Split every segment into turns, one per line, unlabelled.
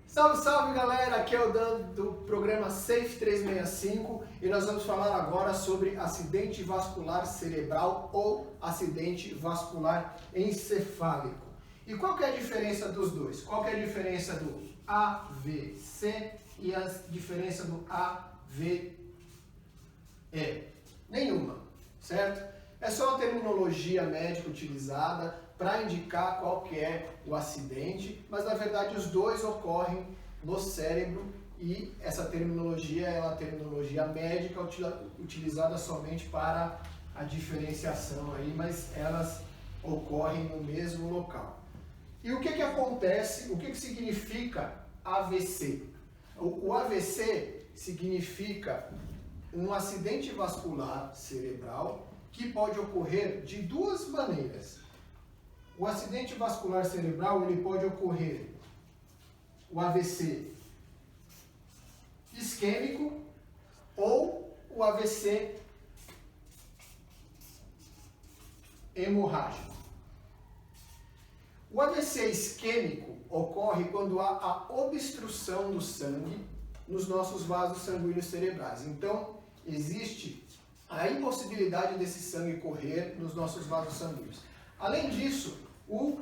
Salve, salve galera! Aqui é o Dan do programa Safe 365 e nós vamos falar agora sobre acidente vascular cerebral ou acidente vascular encefálico. E qual que é a diferença dos dois? Qual que é a diferença do AVC e a diferença do AVE? Nenhuma, certo? É só uma terminologia médica utilizada para indicar qual que é o acidente, mas na verdade os dois ocorrem no cérebro e essa terminologia é uma terminologia médica utilizada somente para a diferenciação aí, mas elas ocorrem no mesmo local. E o que que acontece, o que que significa AVC? O AVC significa um acidente vascular cerebral que pode ocorrer de duas maneiras. O acidente vascular cerebral ele pode ocorrer o AVC isquêmico ou o AVC hemorrágico. O AVC isquêmico ocorre quando há a obstrução do sangue nos nossos vasos sanguíneos cerebrais. Então, existe a impossibilidade desse sangue correr nos nossos vasos sanguíneos. Além disso, o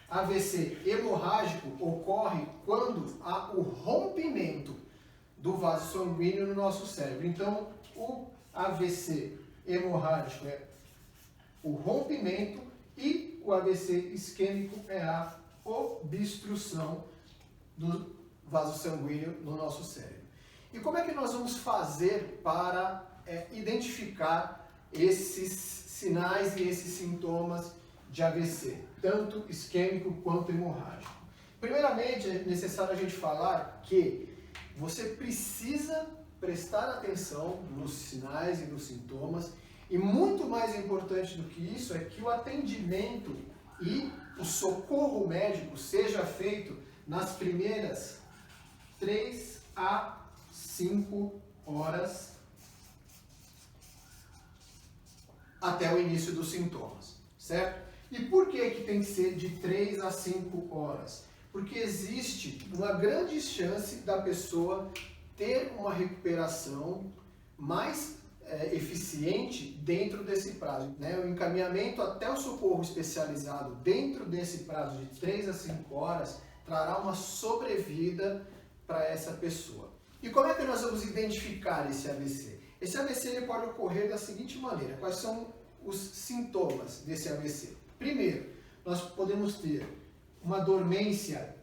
AVC hemorrágico ocorre quando há o rompimento do vaso sanguíneo no nosso cérebro. Então, o AVC hemorrágico é o rompimento e o AVC isquêmico é a obstrução do vaso sanguíneo no nosso cérebro. E como é que nós vamos fazer para identificar esses sinais e esses sintomas de AVC, tanto isquêmico quanto hemorrágico? Primeiramente, é necessário a gente falar que você precisa prestar atenção nos sinais e nos sintomas, e muito mais importante do que isso é que o atendimento e o socorro médico seja feito nas primeiras 3 a 5 horas até o início dos sintomas, certo? E por que que tem que ser de 3 a 5 horas? Porque existe uma grande chance da pessoa ter uma recuperação mais eficiente dentro desse prazo, né? O encaminhamento até o socorro especializado dentro desse prazo de 3 a 5 horas trará uma sobrevida para essa pessoa. E como é que nós vamos identificar esse AVC? Esse AVC ele pode ocorrer da seguinte maneira. Quais são os sintomas desse AVC? Primeiro, nós podemos ter uma dormência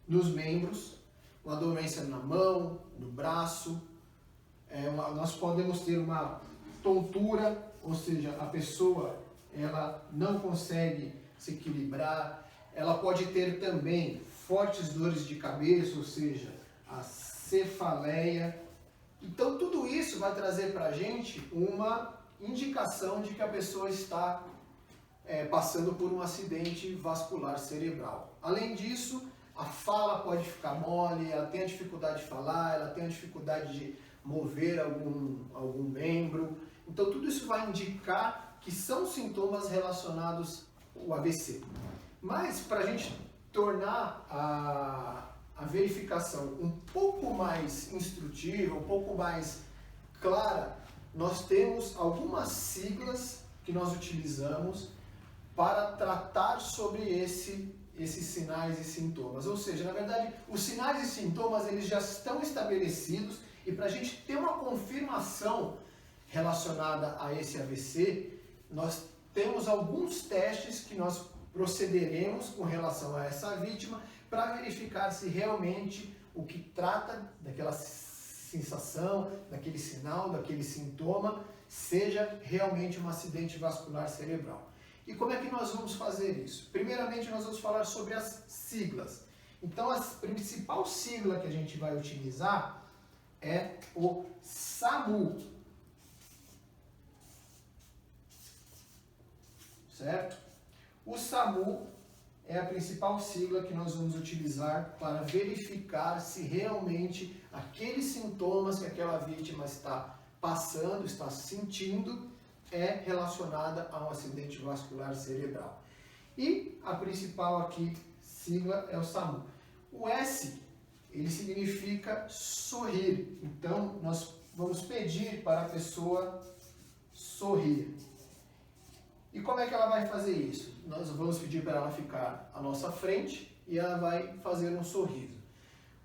nos membros, uma dormência na mão, no braço, nós podemos ter uma tontura, ou seja, a pessoa ela não consegue se equilibrar, ela pode ter também fortes dores de cabeça, ou seja, a cefaleia. Então tudo isso vai trazer para a gente uma indicação de que a pessoa está passando por um acidente vascular cerebral. Além disso, a fala pode ficar mole, ela tem a dificuldade de falar, ela tem a dificuldade de mover algum membro. Então tudo isso vai indicar que são sintomas relacionados ao AVC. Mas para a gente tornar a verificação um pouco mais instrutiva, um pouco mais clara, nós temos algumas siglas que nós utilizamos para tratar sobre esses sinais e sintomas. Ou seja, na verdade, os sinais e sintomas eles já estão estabelecidos e para a gente ter uma confirmação relacionada a esse AVC, nós temos alguns testes que nós procederemos com relação a essa vítima para verificar se realmente o que trata daquela sensação, daquele sinal, daquele sintoma, seja realmente um acidente vascular cerebral. E como é que nós vamos fazer isso? Primeiramente, nós vamos falar sobre as siglas. Então, a principal sigla que a gente vai utilizar é o SAMU. Certo? O SAMU é a principal sigla que nós vamos utilizar para verificar se realmente aqueles sintomas que aquela vítima está passando, está sentindo, é relacionada a um acidente vascular cerebral. E a principal aqui sigla é o SAMU. O S, ele significa sorrir. Então, nós vamos pedir para a pessoa sorrir. E como é que ela vai fazer isso? Nós vamos pedir para ela ficar à nossa frente e ela vai fazer um sorriso.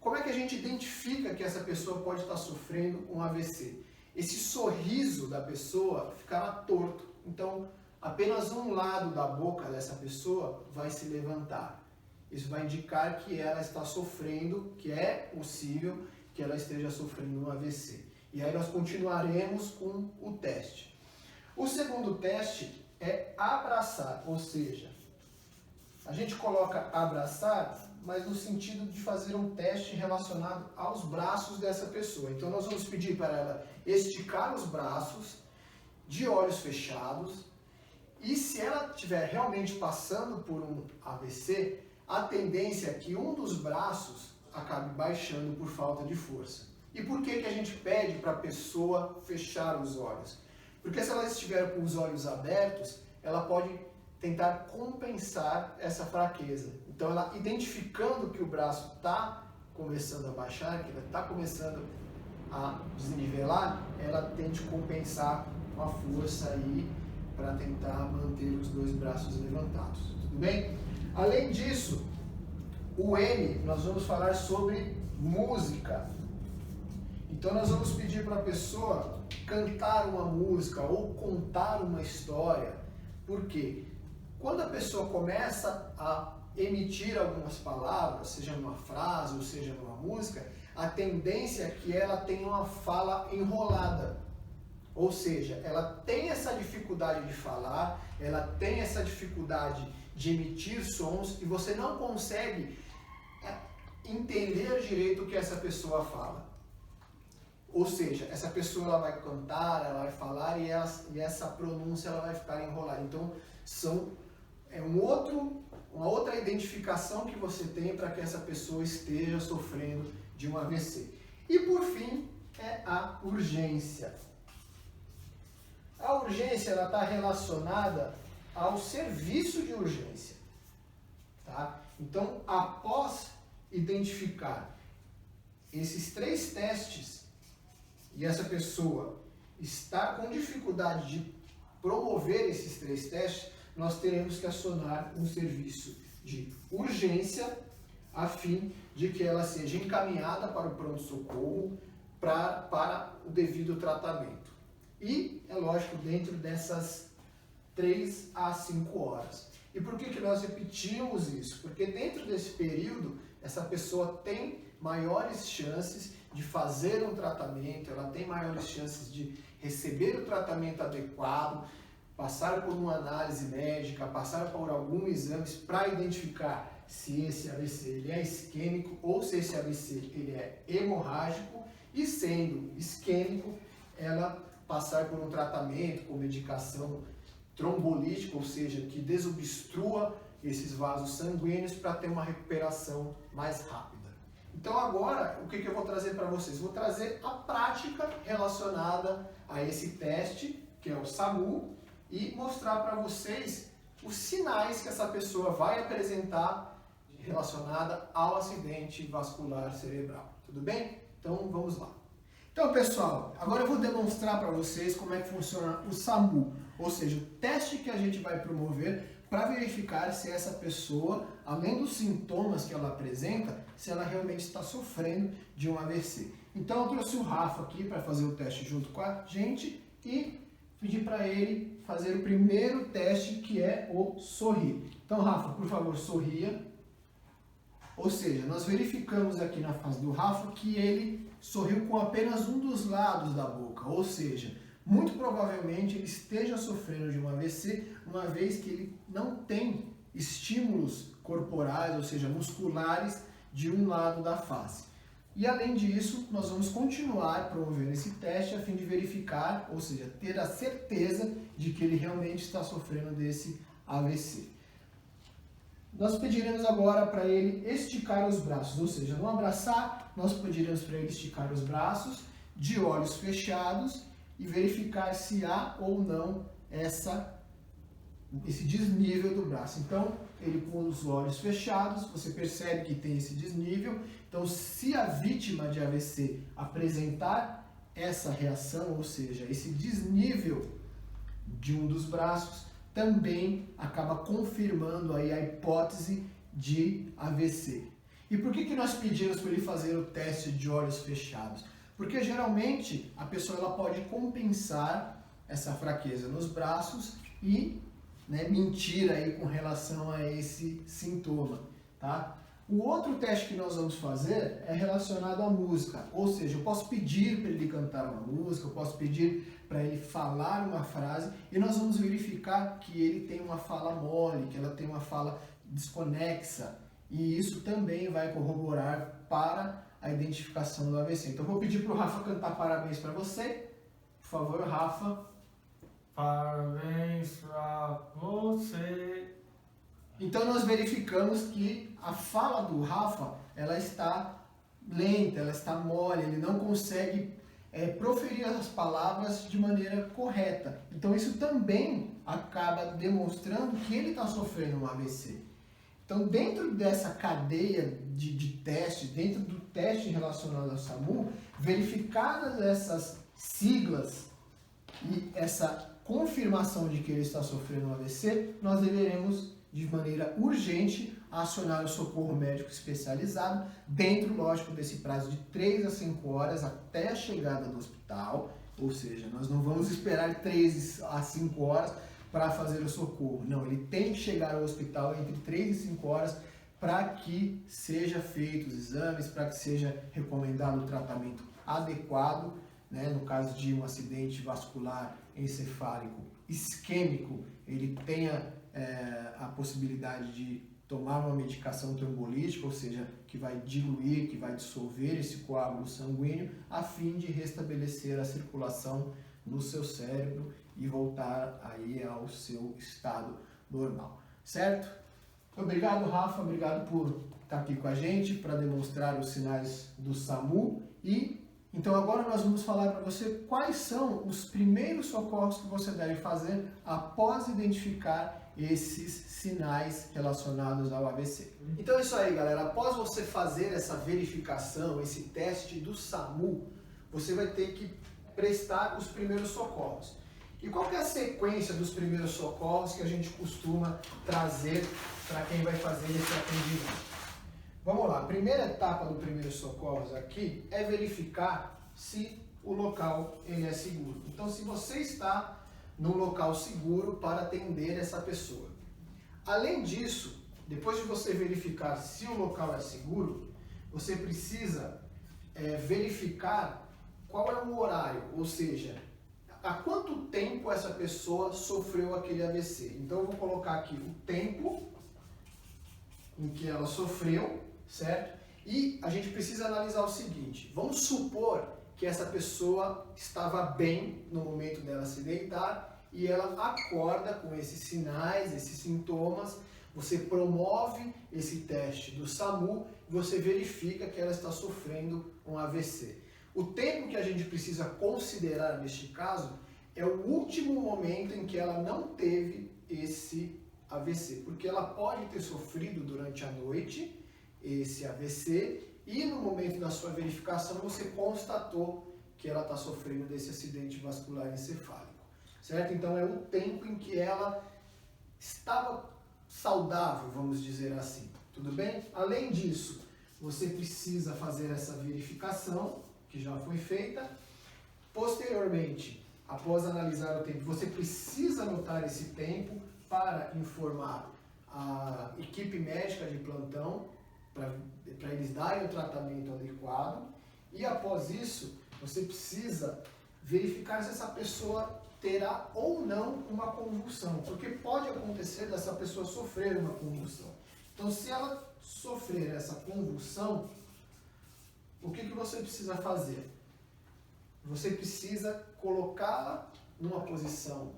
Como é que a gente identifica que essa pessoa pode estar sofrendo um AVC? Esse sorriso da pessoa ficará torto. Então, apenas um lado da boca dessa pessoa vai se levantar. Isso vai indicar que ela está sofrendo, que é possível que ela esteja sofrendo um AVC. E aí nós continuaremos com o teste. O segundo teste é abraçar, ou seja, a gente coloca abraçar, mas no sentido de fazer um teste relacionado aos braços dessa pessoa. Então nós vamos pedir para ela esticar os braços, de olhos fechados, e se ela estiver realmente passando por um AVC, a tendência é que um dos braços acabe baixando por falta de força. E por que a gente pede para a pessoa fechar os olhos? Porque se ela estiver com os olhos abertos, ela pode tentar compensar essa fraqueza. Então, ela identificando que o braço está começando a baixar, que ele está começando a desnivelar, ela tende a compensar com a força aí para tentar manter os dois braços levantados. Tudo bem? Além disso, o M, nós vamos falar sobre música. Então, nós vamos pedir para a pessoa cantar uma música ou contar uma história. Por quê? Quando a pessoa começa a emitir algumas palavras, seja numa frase ou seja numa música, a tendência é que ela tenha uma fala enrolada. Ou seja, ela tem essa dificuldade de falar, ela tem essa dificuldade de emitir sons e você não consegue entender direito o que essa pessoa fala. Ou seja, essa pessoa ela vai cantar, ela vai falar e essa pronúncia ela vai ficar enrolada. Então, uma outra identificação que você tem para que essa pessoa esteja sofrendo de um AVC. E por fim, é a urgência. A urgência está relacionada ao serviço de urgência. Tá? Então, após identificar esses 3 testes e essa pessoa está com dificuldade de promover esses 3 testes, nós teremos que acionar um serviço de urgência a fim de que ela seja encaminhada para o pronto-socorro para o devido tratamento. E, é lógico, dentro dessas 3 a 5 horas. E por que nós repetimos isso? Porque dentro desse período, essa pessoa tem maiores chances de fazer um tratamento, ela tem maiores chances de receber o tratamento adequado, passar por uma análise médica, passar por alguns exames para identificar se esse AVC ele é isquêmico ou se esse AVC ele é hemorrágico, e sendo isquêmico, ela passar por um tratamento com medicação trombolítica, ou seja, que desobstrua esses vasos sanguíneos para ter uma recuperação mais rápida. Então agora, o que eu vou trazer para vocês? Vou trazer a prática relacionada a esse teste, que é o SAMU, e mostrar para vocês os sinais que essa pessoa vai apresentar relacionada ao acidente vascular cerebral. Tudo bem? Então vamos lá. Então, pessoal, agora eu vou demonstrar para vocês como é que funciona o SAMU, ou seja, o teste que a gente vai promover para verificar se essa pessoa, além dos sintomas que ela apresenta, se ela realmente está sofrendo de um AVC. Então, eu trouxe o Rafa aqui para fazer o teste junto com a gente e pedi para ele fazer o primeiro teste, que é o sorrir. Então, Rafa, por favor, sorria. Ou seja, nós verificamos aqui na fase do Rafa que ele sorriu com apenas um dos lados da boca, ou seja, muito provavelmente ele esteja sofrendo de um AVC, uma vez que ele não tem estímulos corporais, ou seja, musculares, de um lado da face. E além disso, nós vamos continuar promovendo esse teste a fim de verificar, ou seja, ter a certeza de que ele realmente está sofrendo desse AVC. Nós pediremos agora para ele esticar os braços, ou seja, no abraçar, nós pediremos para ele esticar os braços, de olhos fechados, e verificar se há ou não essa esse desnível do braço. Então, ele com os olhos fechados, você percebe que tem esse desnível. Então, se a vítima de AVC apresentar essa reação, ou seja, esse desnível de um dos braços, também acaba confirmando aí a hipótese de AVC. E por que nós pedimos para ele fazer o teste de olhos fechados? Porque geralmente a pessoa ela pode compensar essa fraqueza nos braços e mentir aí com relação a esse sintoma, tá? O outro teste que nós vamos fazer é relacionado à música, ou seja, eu posso pedir para ele cantar uma música, eu posso pedir para ele falar uma frase e nós vamos verificar que ele tem uma fala mole, que ela tem uma fala desconexa, e isso também vai corroborar para a identificação do AVC. Então vou pedir para o Rafa cantar parabéns para você. Por favor, Rafa.
Parabéns pra você.
Então nós verificamos que a fala do Rafa, ela está lenta, ela está mole, ele não consegue proferir as palavras de maneira correta. Então isso também acaba demonstrando que ele está sofrendo um AVC. Então dentro dessa cadeia de testes, dentro do teste relacionado ao SAMU, verificadas essas siglas e essa confirmação de que ele está sofrendo um AVC, nós deveremos de maneira urgente acionar o socorro médico especializado, dentro, lógico, desse prazo de 3 a 5 horas até a chegada do hospital, ou seja, nós não vamos esperar 3 a 5 horas para fazer o socorro. Não, ele tem que chegar ao hospital entre 3 e 5 horas para que seja feito os exames, para que seja recomendado o tratamento adequado, no caso de um acidente vascular encefálico isquêmico, ele tenha a possibilidade de tomar uma medicação trombolítica, ou seja, que vai diluir, que vai dissolver esse coágulo sanguíneo, a fim de restabelecer a circulação no seu cérebro e voltar aí ao seu estado normal, certo? Obrigado, Rafa, obrigado por estar aqui com a gente para demonstrar os sinais do SAMU. E então agora nós vamos falar para você quais são os primeiros socorros que você deve fazer após identificar esses sinais relacionados ao AVC. Então é isso aí, galera. Após você fazer essa verificação, esse teste do SAMU, você vai ter que prestar os primeiros socorros. E qual que é a sequência dos primeiros socorros que a gente costuma trazer para quem vai fazer esse atendimento? Vamos lá, a primeira etapa do primeiro socorros aqui é verificar se o local ele é seguro. Então, se você está num local seguro para atender essa pessoa. Além disso, depois de você verificar se o local é seguro, você precisa verificar qual é o horário, ou seja, há quanto tempo essa pessoa sofreu aquele AVC. Então, eu vou colocar aqui o tempo em que ela sofreu, certo? E a gente precisa analisar o seguinte, vamos supor que essa pessoa estava bem no momento dela se deitar e ela acorda com esses sinais, esses sintomas, você promove esse teste do SAMU e você verifica que ela está sofrendo um AVC. O tempo que a gente precisa considerar neste caso é o último momento em que ela não teve esse AVC, porque ela pode ter sofrido durante a noite esse AVC e no momento da sua verificação você constatou que ela está sofrendo desse acidente vascular encefálico, certo? Então é o tempo em que ela estava saudável, vamos dizer assim, tudo bem? Além disso, você precisa fazer essa verificação, que já foi feita. Posteriormente, após analisar o tempo, você precisa anotar esse tempo para informar a equipe médica de plantão, para eles darem o tratamento adequado. E após isso, você precisa verificar se essa pessoa terá ou não uma convulsão, porque pode acontecer dessa pessoa sofrer uma convulsão. Então, se ela sofrer essa convulsão, o que você precisa fazer? Você precisa colocá-la numa posição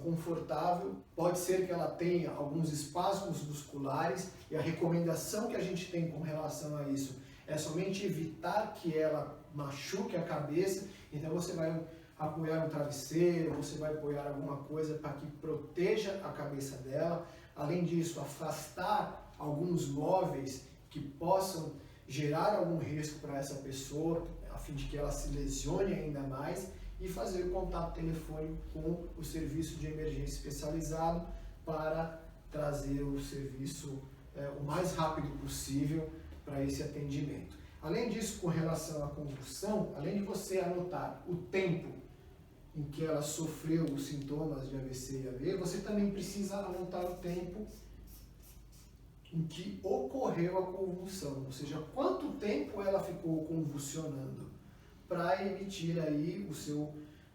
confortável. Pode ser que ela tenha alguns espasmos musculares e a recomendação que a gente tem com relação a isso é somente evitar que ela machuque a cabeça. Então você vai apoiar um travesseiro, você vai apoiar alguma coisa para que proteja a cabeça dela. Além disso, afastar alguns móveis que possam gerar algum risco para essa pessoa, a fim de que ela se lesione ainda mais, e fazer o contato telefônico com o serviço de emergência especializado para trazer o serviço o mais rápido possível para esse atendimento. Além disso, com relação à convulsão, além de você anotar o tempo em que ela sofreu os sintomas de AVC e AV, você também precisa anotar o tempo em que ocorreu a convulsão, ou seja, quanto tempo ela ficou convulsionando, para emitir aí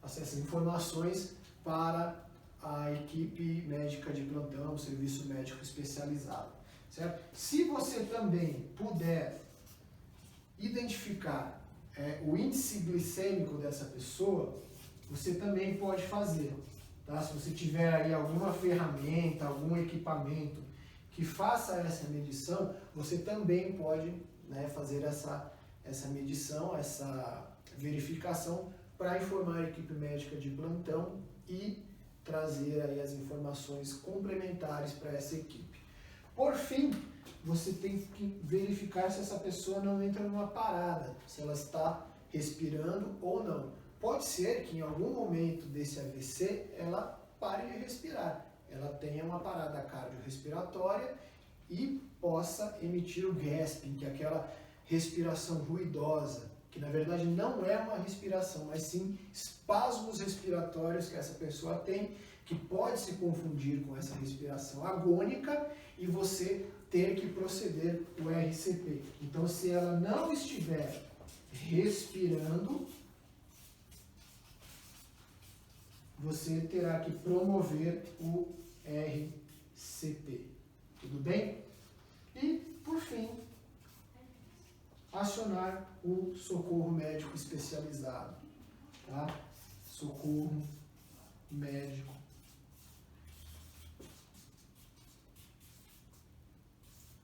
essas informações para a equipe médica de plantão, o serviço médico especializado, certo? Se você também puder identificar o índice glicêmico dessa pessoa, você também pode fazer, tá? Se você tiver aí alguma ferramenta, algum equipamento que faça essa medição, você também pode, né, fazer essa medição, essa verificação para informar a equipe médica de plantão e trazer aí as informações complementares para essa equipe. Por fim, você tem que verificar se essa pessoa não entra numa parada, se ela está respirando ou não. Pode ser que em algum momento desse AVC ela pare de respirar, ela tenha uma parada cardiorrespiratória e possa emitir o gasping, que é aquela respiração ruidosa, que na verdade não é uma respiração, mas sim espasmos respiratórios que essa pessoa tem, que pode se confundir com essa respiração agônica e você ter que proceder o RCP. Então, se ela não estiver respirando, você terá que promover o RCP. Tudo bem? E, por fim, acionar o socorro médico especializado, tá? Socorro médico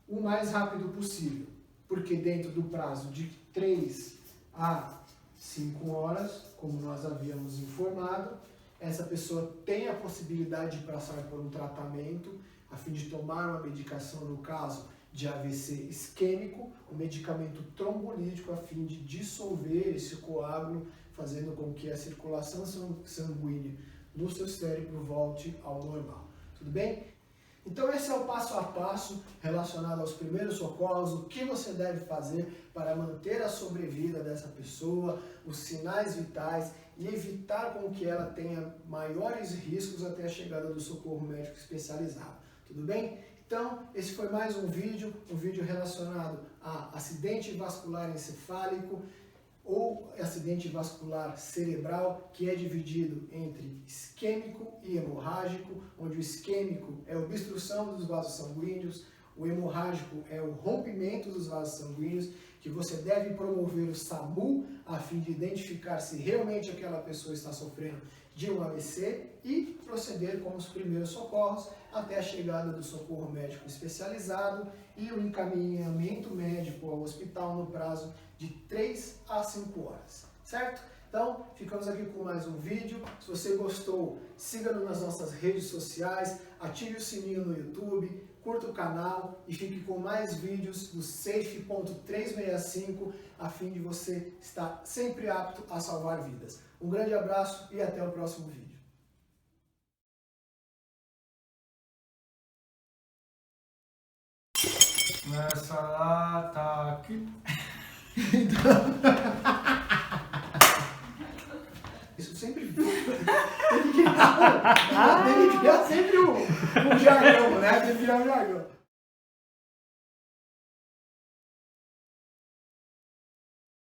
o mais rápido possível, porque dentro do prazo de 3 a 5 horas, como nós havíamos informado, essa pessoa tem a possibilidade de passar por um tratamento a fim de tomar uma medicação, no caso de AVC isquêmico, um medicamento trombolítico a fim de dissolver esse coágulo, fazendo com que a circulação sanguínea no seu cérebro volte ao normal. Tudo bem? Então esse é o passo a passo relacionado aos primeiros socorros, o que você deve fazer para manter a sobrevida dessa pessoa, os sinais vitais e evitar com que ela tenha maiores riscos até a chegada do socorro médico especializado. Tudo bem? Então, esse foi mais um vídeo relacionado a acidente vascular encefálico ou acidente vascular cerebral, que é dividido entre isquêmico e hemorrágico, onde o isquêmico é a obstrução dos vasos sanguíneos, o hemorrágico é o rompimento dos vasos sanguíneos, que você deve promover o SAMU a fim de identificar se realmente aquela pessoa está sofrendo de um AVC e proceder com os primeiros socorros até a chegada do socorro médico especializado e o encaminhamento médico ao hospital no prazo de 3 a 5 horas, certo? Então, ficamos aqui com mais um vídeo. Se você gostou, siga-nos nas nossas redes sociais, ative o sininho no YouTube, curta o canal e fique com mais vídeos do Safe.365 a fim de você estar sempre apto a salvar vidas. Um grande abraço e até o próximo vídeo.
Essa lá tá aqui.
Isso sempre tem que criar sempre um jargão, né? Tem que criar um jargão.